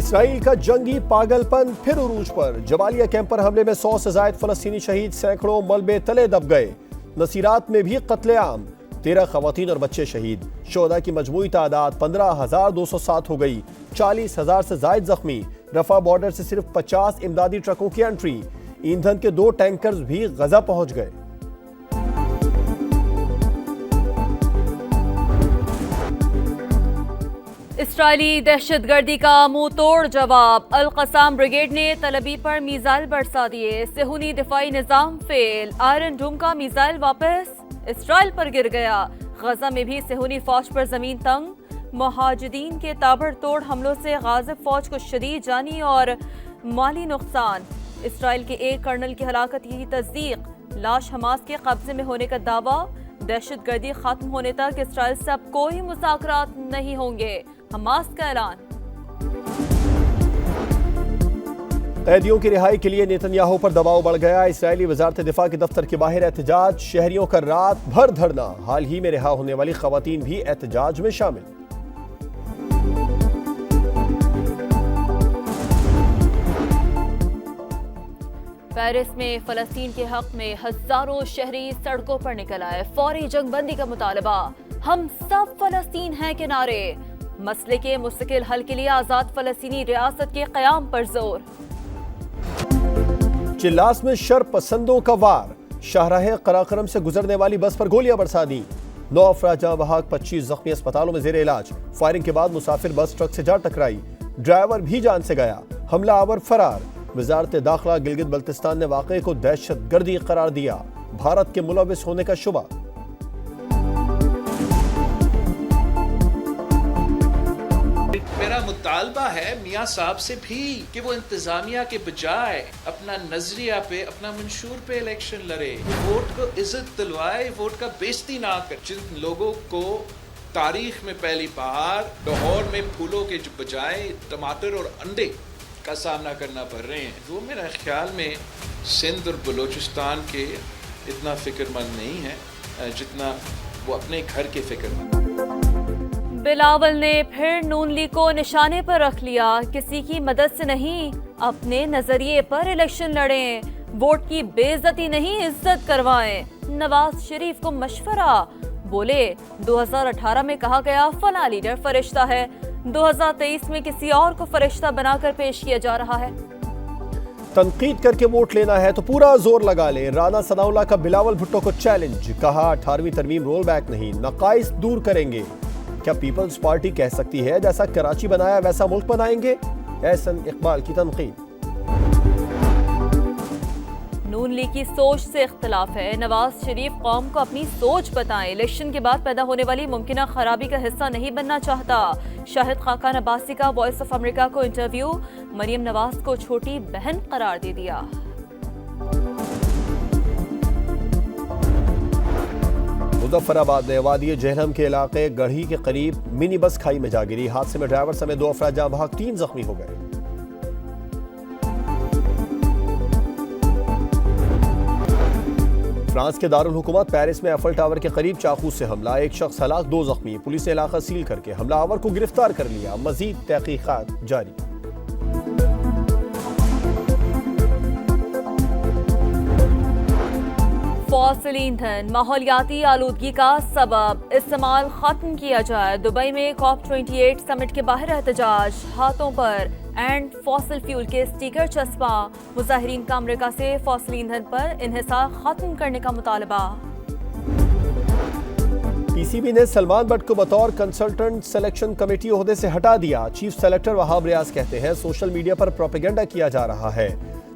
Israel का जंगी पागलपन फिर उरूज पर। जबालिया कैंप पर हमले में 100 से ज्यादा फलस्तीनी शहीद, सैकड़ों मलबे तले दब गए। नसीरात में भी कत्लेआम, 13 खवातीन और बच्चे शहीद। शोहदा की मजमूई तादाद 15,207 हो गई, 40,000 से ज्यादा जख्मी। रफा बॉर्डर से सिर्फ 50 इमदादी ट्रकों की एंट्री। ईंधन के 2 टैंकर्स भी गजा पहुंच गए। इस्राइली दहशतगर्दी का मुंह तोड़ जवाब। अल कसाम ब्रिगेड ने तलबी पर मिसाइल बरसा दिए। सेहूनी दिफाई निजाम फेल। आयरन डूम का मिसाइल वापस इस्राइल पर गिर गया। गजा में भी सेहूनी फौज पर जमीन तंग। मुहाजिदीन के ताबड़तोड़ हमलों से गाजिब फौज को शदीद जानी और माली नुकसान। इस्राइल के एक कर्नल की हलाकत की तस्दीक। लाश हमास के कब्जे में होने का दावा। दहशतगर्दी खत्म होने तक इस्राइल से अब कोई मुज़ाकरात नहीं होंगे, हमास का ऐलान। कैदियों की रिहाई के लिए नेतन्याहू पर दबाव बढ़ गया। इस्राइली वजारत दिफा के दफ्तर के बाहर एहतजाज। शहरियों का रात भर धरना। हाल ही में रिहा होने वाली खवातीन भी एहतजाज में शामिल। पेरिस में फलस्तीन के हक में हजारों शहरी सड़कों पर निकल आए। फौरी जंगबंदी का मुतालबा। हम सब फलस्तीन हैं के नारे। मसले के मुस्तकिल हल के लिए आजाद फलस्तीनी रियासत के कयाम पर जोर। चिल्लास में शर पसंदों का वार। शाहराह कराकरम से गुजरने वाली बस पर गोलियां बरसा दी। 9 अफराद जहां बहाक, 25 जख्मी अस्पतालों में जेर इलाज। फायरिंग के बाद मुसाफिर बस ट्रक से जा टकराई। ड्राइवर भी जान से गया। हमलावर फरार। वजारत दाखिला गिलगित बल्तिस्तान ने वाक़े को दहशतगर्दी करार दिया। भारत के मुलविस होने का शुबा। मेरा मुतालबा है मियाँ साहब से भी कि वो इंतजामिया के बजाय अपना नजरिया पे, अपना मंशूर पे इलेक्शन लड़े। वोट को इज्जत दिलवाए, वोट का बेइज्जती ना कर। जिन लोगों को तारीख में पहली बार लाहौर में फूलों के बजाय टमाटर और अंडे का सामना करना पड़ रहे हैं, वो मेरा ख्याल में सिंध और बलूचिस्तान के इतना फिक्रमंद नहीं है जितना वो अपने घर के फिक्रमंद। बिलावल ने फिर नून लीग को निशाने पर रख लिया। किसी की मदद से नहीं, अपने नजरिए पर इलेक्शन लड़ें। वोट की बेइज्जती नहीं, इज्जत करवाएं। नवाज शरीफ को मशवरा। बोले 2018 में कहा गया फला लीडर फरिश्ता है, 2023 में किसी और को फरिश्ता बनाकर पेश किया जा रहा है। तनकीद करके वोट लेना है तो पूरा जोर लगा ले। राना सनाउल्लाह का बिलावल भुट्टो को चैलेंज। कहा 18वीं तरमीम रोल बैक नहीं, नकाइस दूर करेंगे। क्या पीपल्स पार्टी कह सकती है जैसा कराची बनाया वैसा मुल्क बनाएंगे? एहसन इकबाल की तनकीद। नून लीग की सोच से इख्तलाफ है। नवाज शरीफ कौम को अपनी सोच बताएं। इलेक्शन के बाद पैदा होने वाली मुमकिना खराबी का हिस्सा नहीं बनना चाहता। शाहिद खाकान अब्बासी का वॉइस ऑफ अमेरिका को इंटरव्यू। मरियम नवाज को छोटी बहन करार दे दिया। मुजफ्फराबाद में वादी जहलम के इलाके गढ़ी के करीब मिनी बस खाई में जा गिरी। हादसे में ड्राइवर समेत 2 अफराद जहां बहाक, 3 जख्मी हो गए। फ्रांस के दारुल हुकूमत पेरिस में एफल टावर के करीब चाकू से हमला। 1 शख्स हलाक, 2 जख्मी। पुलिस ने इलाका सील करके हमलावर को गिरफ्तार कर लिया। मजीद तहकीकात जारी। फॉसिल ईंधन माहौलियाती आलूदगी का सबब। इस्तेमाल खत्म किया जाए। दुबई में COP28 समिट के बाहर एहतजाज। हाथों पर एंड फॉसिल फ्यूल के स्टिकर चस्पा। मुजाहिरीन का अमेरिका से फॉसिल ईंधन पर इन्हिसार खत्म करने का मुतालबा। पीसीबी ने सलमान बट को बतौर कंसल्टेंट सिलेक्शन कमेटी ओहदे से हटा दिया। चीफ सेलेक्टर वहाब रियाज कहते हैं सोशल मीडिया पर प्रोपेगेंडा किया जा रहा है।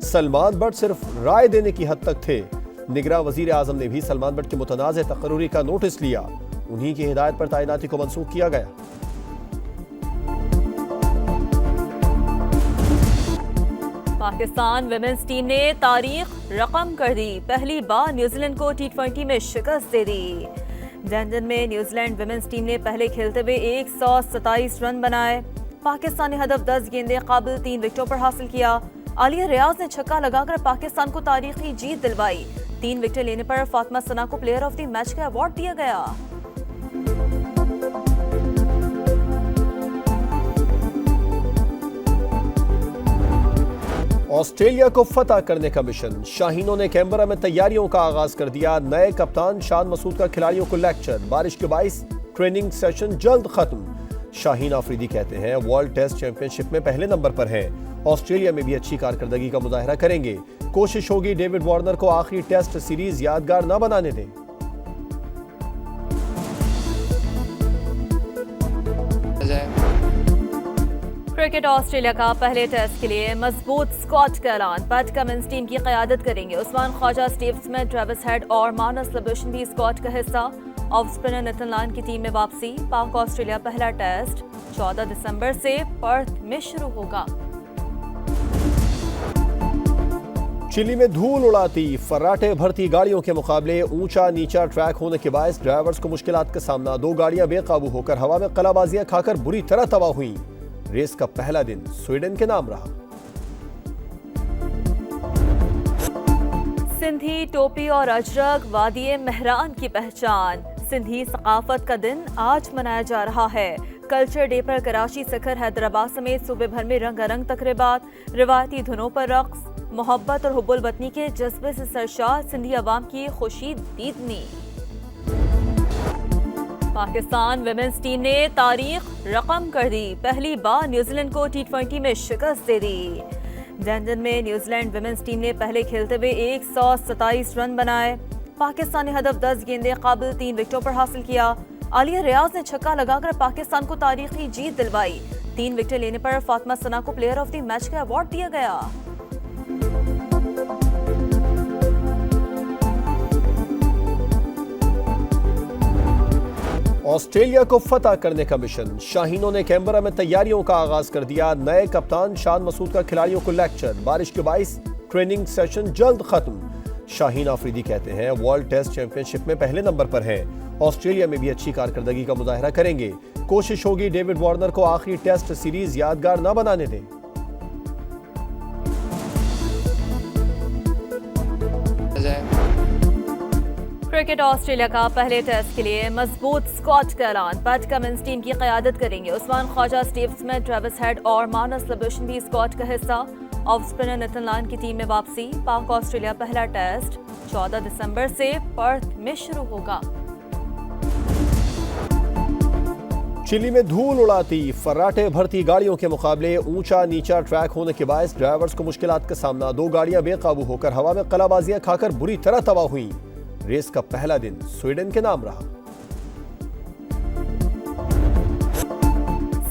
सलमान बट सिर्फ राय देने की हद तक थे। निगरान वजीर आजम ने भी सलमान बट की मुतनाज़ तकर्रुरी का नोटिस लिया। उन्हीं की हिदायत पर तैनाती को मंसूख किया गया। पाकिस्तान विमेंस टीम ने तारीख रकम कर दी। पहली बार न्यूजीलैंड को T20 में शिकस्त दे दी। लंदन में न्यूजीलैंड विमेंस टीम ने पहले खेलते हुए 127 रन बनाए। पाकिस्तानी हदफ 10 गेंदे काबिल 3 विकेटों पर हासिल किया। आलिया रियाज ने छक्का लगाकर पाकिस्तान को तारीखी जीत दिलवाई। 3 विकेट लेने पर फातिमा सना को प्लेयर ऑफ द मैच का अवार्ड दिया गया। ऑस्ट्रेलिया को फतह करने का मिशन, शाहीनों ने कैनबरा में तैयारियों का आगाज कर दिया। नए कप्तान शान मसूद का खिलाड़ियों को लेक्चर, बारिश के बाइस ट्रेनिंग सेशन जल्द खत्म। शाहीन आफरीदी कहते हैं वर्ल्ड टेस्ट चैंपियनशिप में पहले नंबर पर हैं, ऑस्ट्रेलिया में भी अच्छी कारकर्दगी का मुजाहरा करेंगे। कोशिश होगी डेविड वार्नर को आखिरी टेस्ट सीरीज यादगार न बनाने दें। क्रिकेट ऑस्ट्रेलिया का पहले टेस्ट के लिए मजबूत स्क्वाड का ऐलान, पैट कमिंस टीम की क़यादत करेंगे। Usman Khawaja, Steve Smith, Travis Head और मानस लबुशन भी स्क्वाड का हिस्सा। ऑफ स्पिनर नितिन लान की टीम में वापसी। पाक ऑस्ट्रेलिया पहला टेस्ट 14 दिसंबर से पर्थ में शुरू होगा। चिली में धूल उड़ाती फर्राटे भरती गाड़ियों के मुकाबले ऊंचा नीचा ट्रैक होने के बायस ड्राइवर्स को मुश्किलात का सामना। 2 गाड़ियां बेकाबू होकर हवा में कलाबाजियां खाकर बुरी तरह तबाह हुई। रेस का पहला दिन स्वीडन के नाम रहा। सिंधी टोपी और अजरक वादिये मेहरान की पहचान। सिंधी सकाफत का दिन आज मनाया जा रहा है। कल्चर डे पर कराची, सखर, हैदराबाद समेत सूबे भर में रंगारंग तकरीबात, रिवायती धुनों पर रक्स, मोहब्बत और हुब्बुल वतनी के जज्बे से सरशार सिंधी अवाम की खुशी दीदनी। पाकिस्तान विमेंस टीम ने तारीख रकम कर दी, पहली बार न्यूजीलैंड को T20 में शिकस्त दे दी। लंदन में न्यूजीलैंड विमेंस टीम ने पहले खेलते हुए 127 रन बनाए। पाकिस्तानी हदफ 10 गेंदे काबिल 3 विकेटों पर हासिल किया। आलिया रियाज ने छक्का लगाकर पाकिस्तान को तारीखी जीत दिलवाई। 3 विकेटें लेने पर फातिमा सना को प्लेयर ऑफ द मैच का अवार्ड दिया गया। ऑस्ट्रेलिया को फतह करने का मिशन, शाहीनों ने कैनबरा में तैयारियों का आगाज कर दिया। नए कप्तान शान मसूद का खिलाड़ियों को लेक्चर, बारिश के बाइस ट्रेनिंग सेशन जल्द खत्म। शाहीन आफरीदी कहते हैं वर्ल्ड टेस्ट चैंपियनशिप में पहले नंबर पर हैं, ऑस्ट्रेलिया में भी अच्छी कारकर्दगी का मुजाहरा करेंगे। कोशिश होगी डेविड वार्नर को आखिरी टेस्ट सीरीज यादगार न बनाने दें। क्रिकेट ऑस्ट्रेलिया का पहले टेस्ट के लिए मजबूत स्क्वाड का ऐलान, पैट कमिंस टीम की क़यादत करेंगे। Usman Khawaja, Steve Smith, Travis Head और मानस लबुशन भी स्क्वाड का हिस्सा। ऑफ स्पिनर नितिन लान की टीम में वापसी। पाक ऑस्ट्रेलिया पहला टेस्ट 14 दिसंबर से पर्थ में शुरू होगा। चिली में धूल उड़ाती फर्राटे भरती गाड़ियों के मुकाबले ऊंचा नीचा ट्रैक होने के बायस ड्राइवर्स को मुश्किलात का सामना। 2 गाड़ियां बेकाबू होकर हवा में कलाबाजियां खाकर बुरी तरह तबाह हुई। रेस का पहला दिन स्वीडन के नाम रहा।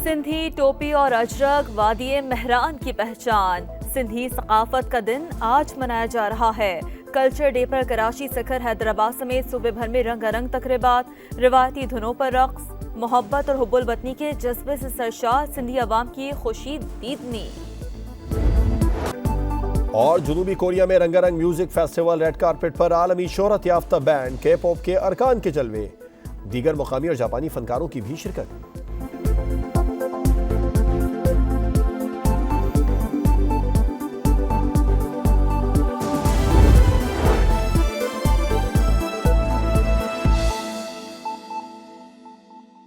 सिंधी टोपी और अजरक वादिये मेहरान की पहचान। सिंधी सकाफत का दिन आज मनाया जा रहा है। कल्चर डे पर कराची, सखर, हैदराबाद समेत सूबे भर में रंगारंग तकरीबात, रिवायती धुनों पर रक्स, मोहब्बत और हुब्बुल वतनी के जज्बे से सरशार सिंधी अवाम की खुशी दीदनी। और जुनूबी कोरिया में रंगारंग म्यूजिक फेस्टिवल, रेड कारपेट पर आलमी शोहरत याफ्ता बैंड के पॉप के अरकान के जलवे, दीगर मुकामी और जापानी फनकारों की भी शिरकत।